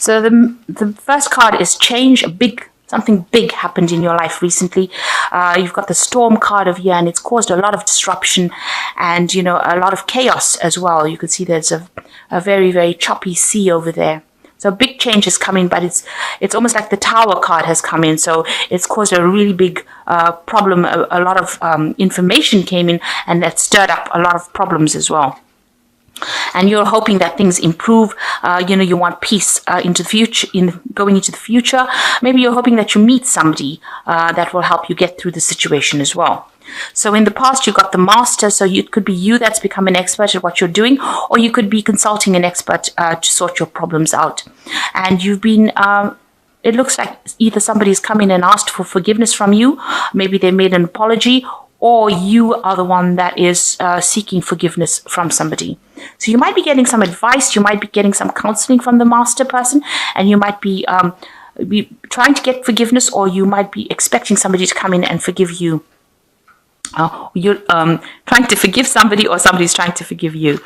So the first card is change. Something big happened in your life recently. You've got the storm card over here, and it's caused a lot of disruption and, you know, a lot of chaos as well. You can see there's a very, very choppy sea over there. So a big change has come in, but it's almost like the Tower card has come in. So it's caused a really big problem. A lot of information came in, and that stirred up a lot of problems as well. And you're hoping that things improve. You know, you want peace into the future, going into the future. Maybe you're hoping that you meet somebody that will help you get through the situation as well. So in the past, you got the Master. So it could be you that's become an expert at what you're doing, or you could be consulting an expert to sort your problems out. And you've been it looks like either somebody's come in and asked for forgiveness from you. Maybe they made an apology, or you are the one that is seeking forgiveness from somebody. So you might be getting some advice, you might be getting some counseling from the Master person, and you might be trying to get forgiveness, or you might be expecting somebody to come in and forgive you. You're trying to forgive somebody, or somebody's trying to forgive you.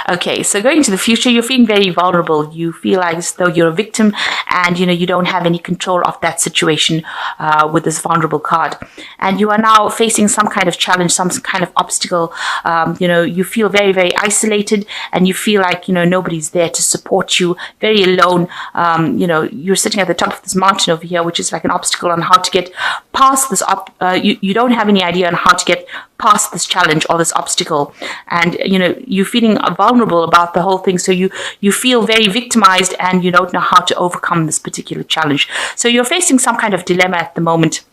Okay, so going into the future, you're feeling very vulnerable. You feel like as though you're a victim, and you know you don't have any control of that situation with this vulnerable card. And you are now facing some kind of challenge, some kind of obstacle. You know, you feel very, very isolated, and you feel like, you know, nobody's there to support you. Very alone. You know, you're sitting at the top of this mountain over here, which is like an obstacle on how to get past this. You don't have any idea on how to get past this challenge or this obstacle, and you know you're feeling vulnerable about the whole thing, so you feel very victimized, and you don't know how to overcome this particular challenge. So you're facing some kind of dilemma at the moment,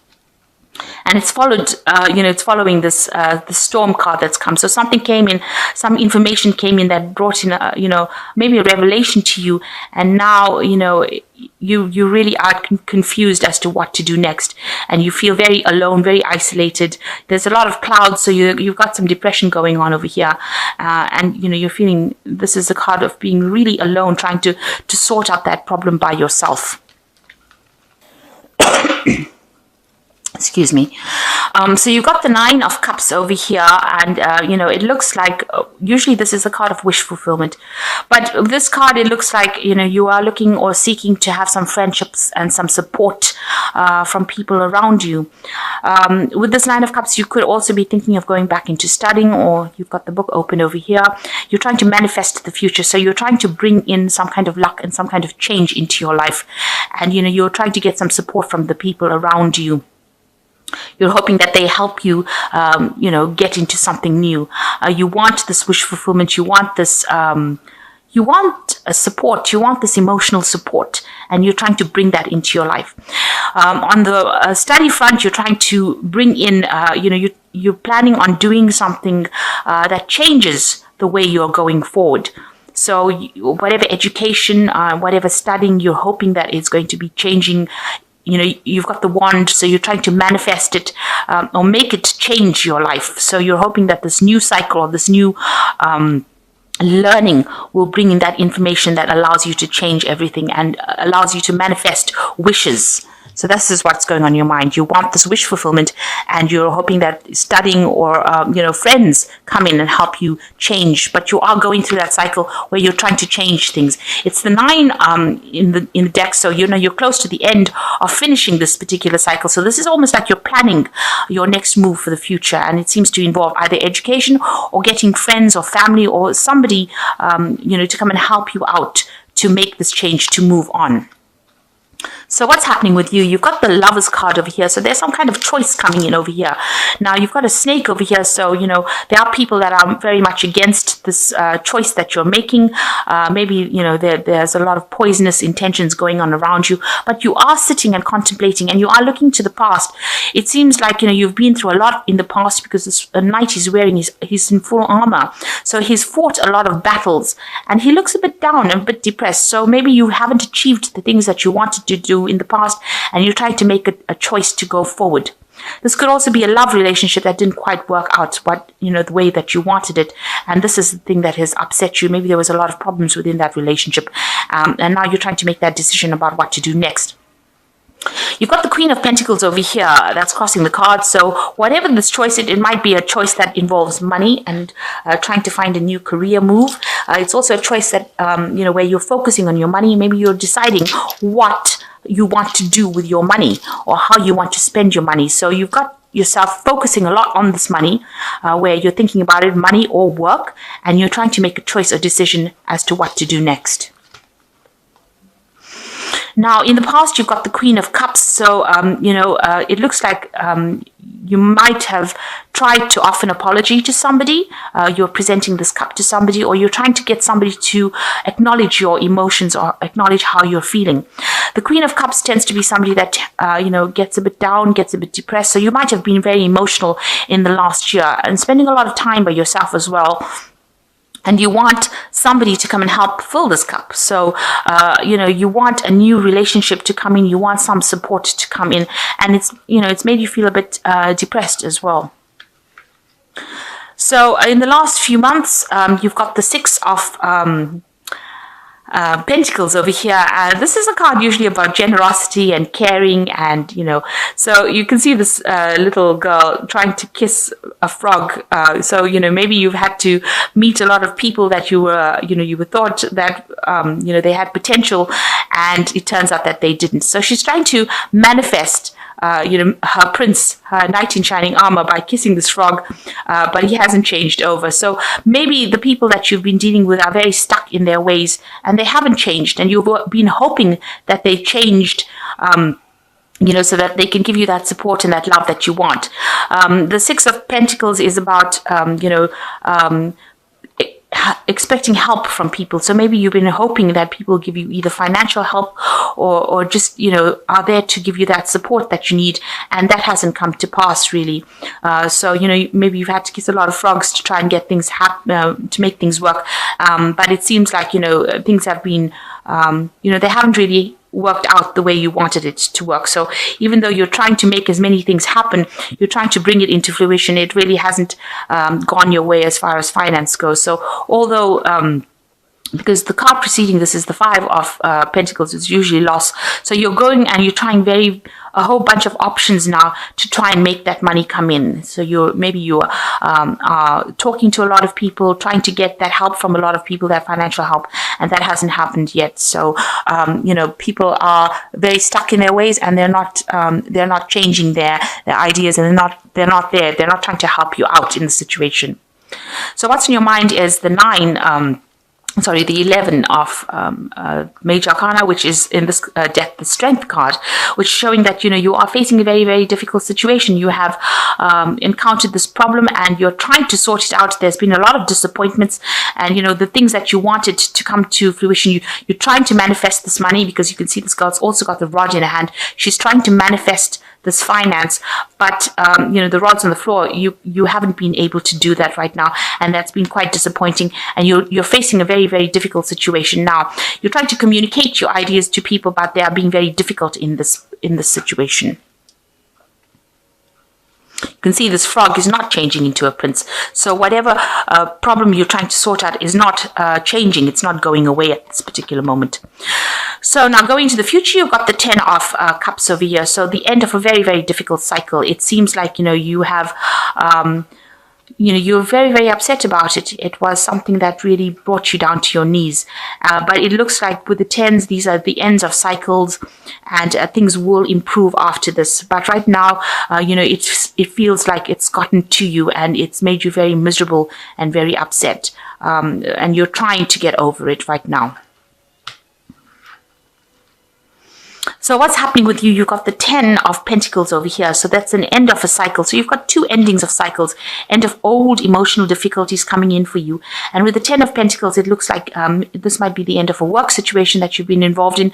and it's followed you know, it's following this the storm card that's come. So something came in, some information came in that brought in you know, maybe a revelation to you, and now you know you really are confused as to what to do next, and you feel very alone, very isolated. There's a lot of clouds, so you've got some depression going on over here, and you know you're feeling, this is a card of being really alone, trying to sort out that problem by yourself. Excuse me. So you've got the Nine of Cups over here, and you know, it looks like usually this is a card of wish fulfillment, but this card, it looks like, you know, you are looking or seeking to have some friendships and some support from people around you. With this Nine of Cups, you could also be thinking of going back into studying, or you've got the book open over here. You're trying to manifest the future, so you're trying to bring in some kind of luck and some kind of change into your life, and you know, you're trying to get some support from the people around you. You're hoping that they help you, you know, get into something new. You want this wish fulfillment. You want this, you want a support. You want this emotional support, and you're trying to bring that into your life. On the study front, you're trying to bring in, you know, you're planning on doing something that changes the way you're going forward. So whatever education, whatever studying, you're hoping that it's going to be changing. You know, you've got the wand, so you're trying to manifest it or make it change your life. So you're hoping that this new cycle, or this new learning, will bring in that information that allows you to change everything and allows you to manifest wishes. So this is what's going on in your mind. You want this wish fulfillment, and you're hoping that studying or you know, friends come in and help you change. But you are going through that cycle where you're trying to change things. It's the Nine in the deck, so you know you're close to the end of finishing this particular cycle. So this is almost like you're planning your next move for the future, and it seems to involve either education or getting friends or family or somebody you know, to come and help you out to make this change, to move on. So what's happening with you? You've got the Lovers card over here. So there's some kind of choice coming in over here. Now you've got a snake over here. So, you know, there are people that are very much against this choice that you're making. Maybe, you know, there's a lot of poisonous intentions going on around you. But you are sitting and contemplating, and you are looking to the past. It seems like, you know, you've been through a lot in the past, because this knight he's wearing, he's in full armor. So he's fought a lot of battles, and he looks a bit down and a bit depressed. So maybe you haven't achieved the things that you wanted to do in the past, and you're trying to make a choice to go forward. This could also be a love relationship that didn't quite work out, but you know, the way that you wanted it, and this is the thing that has upset you. Maybe there was a lot of problems within that relationship, and now you're trying to make that decision about what to do next. You've got the Queen of Pentacles over here that's crossing the card. So whatever this choice, it might be a choice that involves money and trying to find a new career move. It's also a choice that, where you're focusing on your money. Maybe you're deciding what you want to do with your money or how you want to spend your money. So you've got yourself focusing a lot on this money, where you're thinking about it, money or work, and you're trying to make a choice or decision as to what to do next. Now, in the past, you've got the Queen of Cups. So, it looks like you might have tried to offer an apology to somebody. You're presenting this cup to somebody, or you're trying to get somebody to acknowledge your emotions or acknowledge how you're feeling. The Queen of Cups tends to be somebody that, gets a bit down, gets a bit depressed. So you might have been very emotional in the last year and spending a lot of time by yourself as well. And you want somebody to come and help fill this cup. So, you want a new relationship to come in. You want some support to come in. And it's made you feel a bit depressed as well. So in the last few months, you've got the Six of Pentacles over here. This is a card usually about generosity and caring, and so you can see this little girl trying to kiss a frog. So maybe you've had to meet a lot of people that you were thought that they had potential, and it turns out that they didn't. So she's trying to manifest her prince, her knight in shining armor, by kissing this frog, but he hasn't changed over. So maybe the people that you've been dealing with are very stuck in their ways and they haven't changed, and you've been hoping that they changed, so that they can give you that support and that love that you want. The Six of Pentacles is about, expecting help from people. So maybe you've been hoping that people give you either financial help or just, are there to give you that support that you need. And that hasn't come to pass really. So, maybe you've had to kiss a lot of frogs to try and get things to make things work. But it seems like, things have been, they haven't really worked out the way you wanted it to work. So even though you're trying to make as many things happen, you're trying to bring it into fruition, it really hasn't gone your way as far as finance goes. So although because the card preceding this is the Five of Pentacles, it's usually loss. So you're going and you're trying a whole bunch of options now to try and make that money come in. So you're talking to a lot of people, trying to get that help from a lot of people, that financial help, and that hasn't happened yet. So people are very stuck in their ways, and they're not changing their ideas, and they're not trying to help you out in the situation. So what's in your mind is the the 11 of Major Arcana, which is in this death, the Strength card, which is showing that, you are facing a very, very difficult situation. You have encountered this problem and you're trying to sort it out. There's been a lot of disappointments, and, the things that you wanted to come to fruition, you're trying to manifest this money, because you can see this girl's also got the rod in her hand. She's trying to manifest this finance, but the rod's on the floor. You haven't been able to do that right now, and that's been quite disappointing. And you're facing a very, very difficult situation now. You're trying to communicate your ideas to people, but they are being very difficult in this situation. You can see this frog is not changing into a prince. So whatever problem you're trying to sort out is not changing. It's not going away at this particular moment. So now going to the future, you've got the 10 of Cups over here. So the end of a very, very difficult cycle. It seems like, you have... you're very, very upset about it. It was something that really brought you down to your knees. But it looks like with the 10s, these are the ends of cycles, and things will improve after this. But right now, it feels like it's gotten to you, and it's made you very miserable and very upset. And you're trying to get over it right now. So what's happening with you? You've got the 10 of Pentacles over here. So that's an end of a cycle. So you've got two endings of cycles, end of old emotional difficulties coming in for you. And with the 10 of Pentacles, it looks like this might be the end of a work situation that you've been involved in.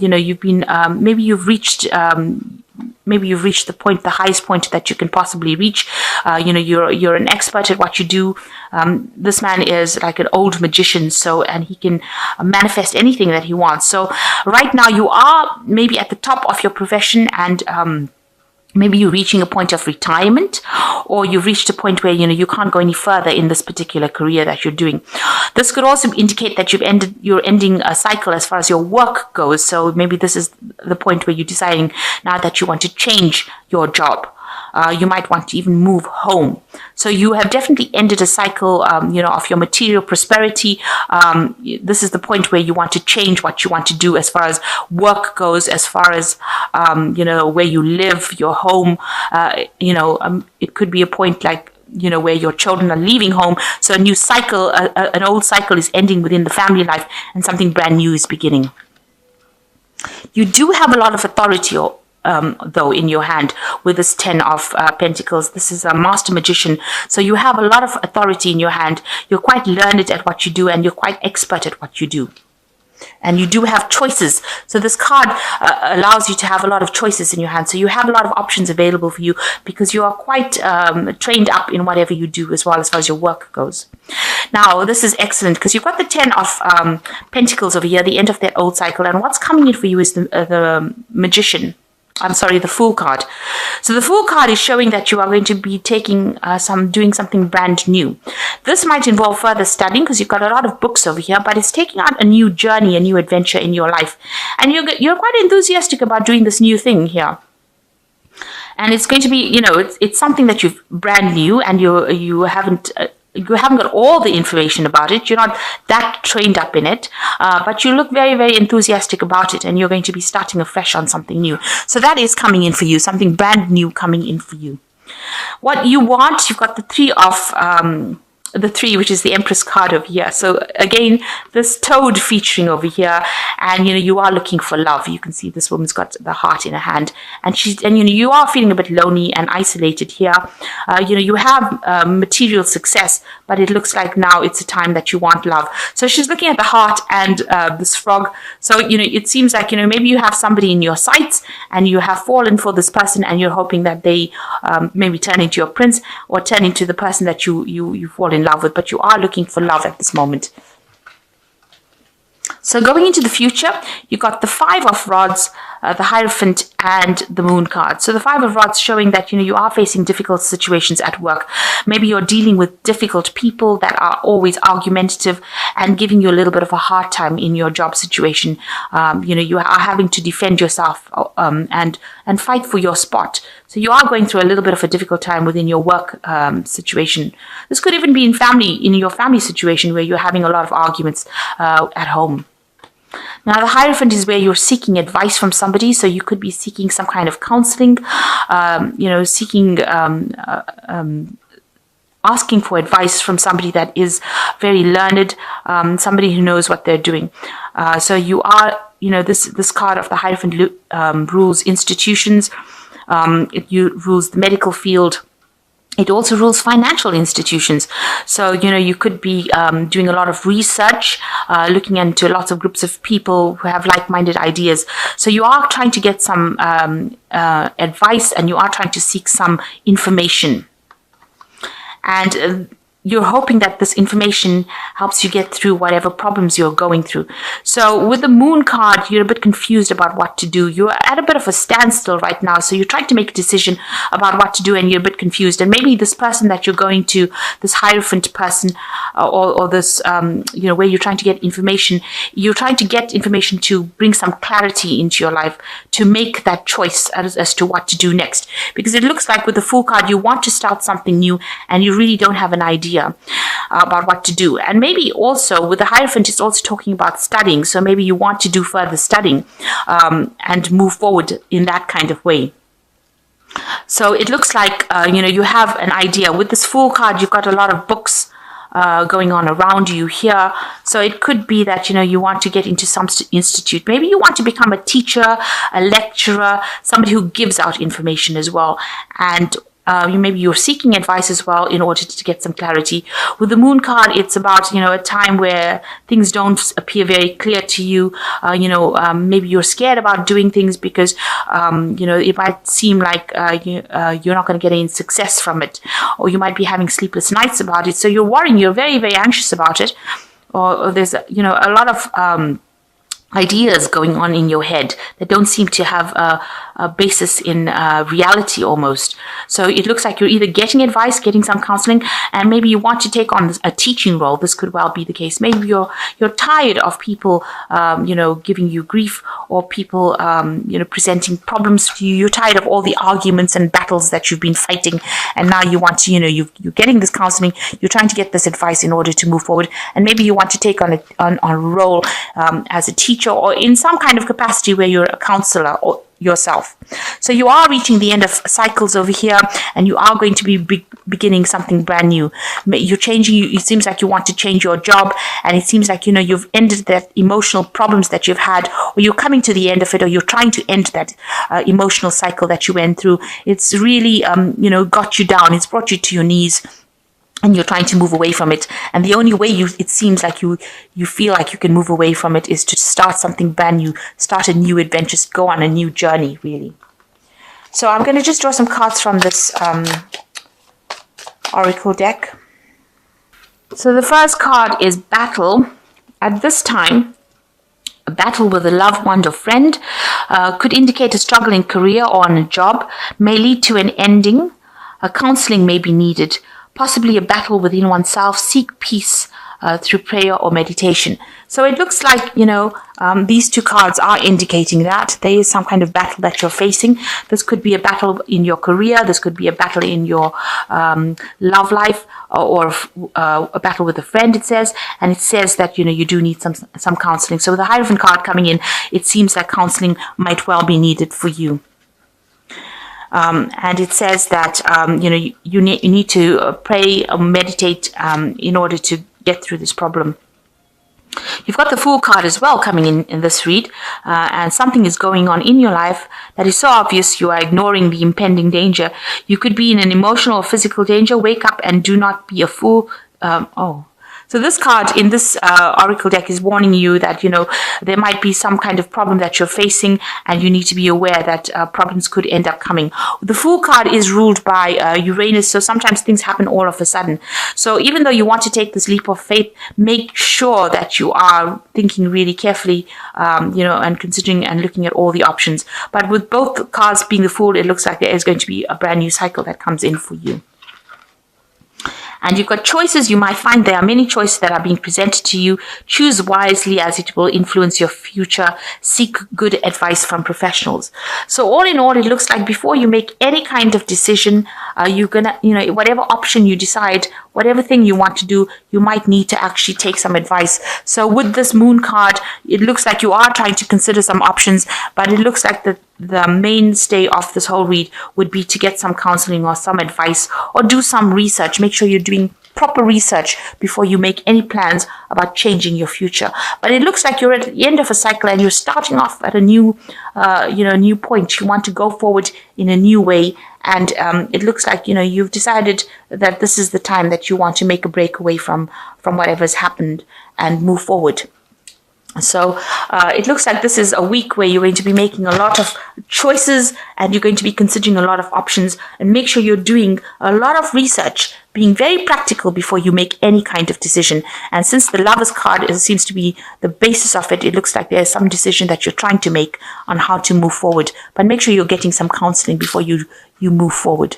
You've been, maybe you've reached the point, the highest point that you can possibly reach. You're an expert at what you do. This man is like an old magician, and he can manifest anything that he wants. So right now you are maybe at the top of your profession, and Maybe you're reaching a point of retirement, or you've reached a point where, you can't go any further in this particular career that you're doing. This could also indicate that you're ending a cycle as far as your work goes. So maybe this is the point where you're deciding now that you want to change your job. You might want to even move home. So you have definitely ended a cycle, of your material prosperity. This is the point where you want to change what you want to do as far as work goes, as far as, where you live, your home. It could be a point like, where your children are leaving home. So a new cycle, an old cycle is ending within the family life, and something brand new is beginning. You do have a lot of authority, though, in your hand with this 10 of Pentacles. This is a master magician. So you have a lot of authority in your hand. You're quite learned at what you do, and you're quite expert at what you do. And you do have choices. So this card allows you to have a lot of choices in your hand. So you have a lot of options available for you because you are quite trained up in whatever you do as well as far as your work goes. Now, this is excellent because you've got the 10 of Pentacles over here, the end of that old cycle. And what's coming in for you is the Magician. The Fool card. So the Fool card is showing that you are going to be doing something brand new. This might involve further studying because you've got a lot of books over here, but it's taking out a new journey, a new adventure in your life. And you're quite enthusiastic about doing this new thing here. And it's going to be, it's something that you've brand new, and you haven't got all the information about it. You're not that trained up in it, but you look very, very enthusiastic about it, and you're going to be starting afresh on something new. So that is coming in for you, something brand new coming in for you. What you want, you've got the three, which is the Empress card over here. So again, this toad featuring over here, and you are looking for love. You can see this woman's got the heart in her hand, and you are feeling a bit lonely and isolated here. You have material success, but it looks like now it's a time that you want love. So she's looking at the heart and this frog. So it seems like maybe you have somebody in your sights, and you have fallen for this person, and you're hoping that they maybe turn into your prince or turn into the person that you fall in love with, but you are looking for love at this moment. So going into the future, you got the 5 of Rods, the Hierophant, and the Moon card. So the 5 of Rods showing that you are facing difficult situations at work. Maybe you're dealing with difficult people that are always argumentative and giving you a little bit of a hard time in your job situation. You are having to defend yourself and fight for your spot. So you are going through a little bit of a difficult time within your work situation. This could even be in your family situation where you're having a lot of arguments at home. Now, the Hierophant is where you're seeking advice from somebody. So you could be seeking some kind of counseling, asking for advice from somebody that is very learned, somebody who knows what they're doing. So you are, this card of the Hierophant rules institutions. It rules the medical field. It also rules financial institutions. So, you could be doing a lot of research, looking into lots of groups of people who have like-minded ideas. So you are trying to get some advice, and you are trying to seek some information. And you're hoping that this information helps you get through whatever problems you're going through. So with the Moon card, you're a bit confused about what to do. You're at a bit of a standstill right now. So you're trying to make a decision about what to do, and you're a bit confused. And maybe this person that you're going to, this Hierophant person, or this, where you're trying to get information, you're trying to get information to bring some clarity into your life, to make that choice as to what to do next. Because it looks like with the Fool card, you want to start something new, and you really don't have an idea about what to do. And maybe also with the Hierophant, it's also talking about studying. So maybe you want to do further studying and move forward in that kind of way. So it looks like, you have an idea. With this Fool card, you've got a lot of books going on around you here. So it could be that, you want to get into some institute. Maybe you want to become a teacher, a lecturer, somebody who gives out information as well. And maybe you're seeking advice as well in order to get some clarity. With the Moon card, it's about, a time where things don't appear very clear to you. Maybe you're scared about doing things because, it might seem like you're not going to get any success from it. Or you might be having sleepless nights about it. So you're worrying, you're very, very anxious about it. Or there's, a lot of ideas going on in your head that don't seem to have a basis in reality almost. So it looks like you're either getting advice, getting some counseling, and maybe you want to take on a teaching role. This could well be the case. Maybe you're tired of people, giving you grief, or people, presenting problems to you. You're tired of all the arguments and battles that you've been fighting, and now you want to, you're getting this counseling. You're trying to get this advice in order to move forward, and maybe you want to take on a role as a teacher, or in some kind of capacity where you're a counselor or yourself. So you are reaching the end of cycles over here, and you are going to be beginning something brand new. You're changing. It seems like you want to change your job, and it seems like you've ended that emotional problems that you've had, or you're coming to the end of it, or you're trying to end that emotional cycle that you went through. It's really got you down. It's brought you to your knees, and you're trying to move away from it. And the only way it seems like you feel like you can move away from it is to start something brand new, start a new adventure, go on a new journey, really. So I'm going to just draw some cards from this oracle deck. So the first card is battle. At this time, a battle with a loved one or friend could indicate a struggle in career or on a job, may lead to an ending. A counseling may be needed. Possibly a battle within oneself. Seek peace through prayer or meditation. So it looks like, these two cards are indicating that there is some kind of battle that you're facing. This could be a battle in your career. This could be a battle in your love life, or a battle with a friend, it says. And it says that, you do need some counseling. So with the Hierophant card coming in, it seems like counseling might well be needed for you. And it says that you need to pray or meditate in order to get through this problem. You've got the Fool card as well coming in this read, and something is going on in your life that is so obvious you are ignoring the impending danger. You could be in an emotional or physical danger. Wake up and do not be a fool. So this card in this oracle deck is warning you that, there might be some kind of problem that you're facing, and you need to be aware that problems could end up coming. The Fool card is ruled by Uranus, so sometimes things happen all of a sudden. So even though you want to take this leap of faith, make sure that you are thinking really carefully, and considering and looking at all the options. But with both cards being the Fool, it looks like there is going to be a brand new cycle that comes in for you. And you've got choices. You might find there are many choices that are being presented to you. Choose wisely, as it will influence your future. Seek good advice from professionals. So all in all, it looks like before you make any kind of decision, you're gonna, whatever option you decide, whatever thing you want to do, you might need to actually take some advice. So with this Moon card, it looks like you are trying to consider some options, but it looks like the mainstay of this whole read would be to get some counseling or some advice, or do some research. Make sure you're doing proper research before you make any plans about changing your future. But it looks like you're at the end of a cycle, and you're starting off at a new, new point. You want to go forward in a new way. And it looks like, you've decided that this is the time that you want to make a break away from whatever's happened and move forward. So it looks like this is a week where you're going to be making a lot of choices, and you're going to be considering a lot of options, and make sure you're doing a lot of research, being very practical before you make any kind of decision. And since the Lovers card seems to be the basis of it, it looks like there's some decision that you're trying to make on how to move forward. But make sure you're getting some counseling before you move forward.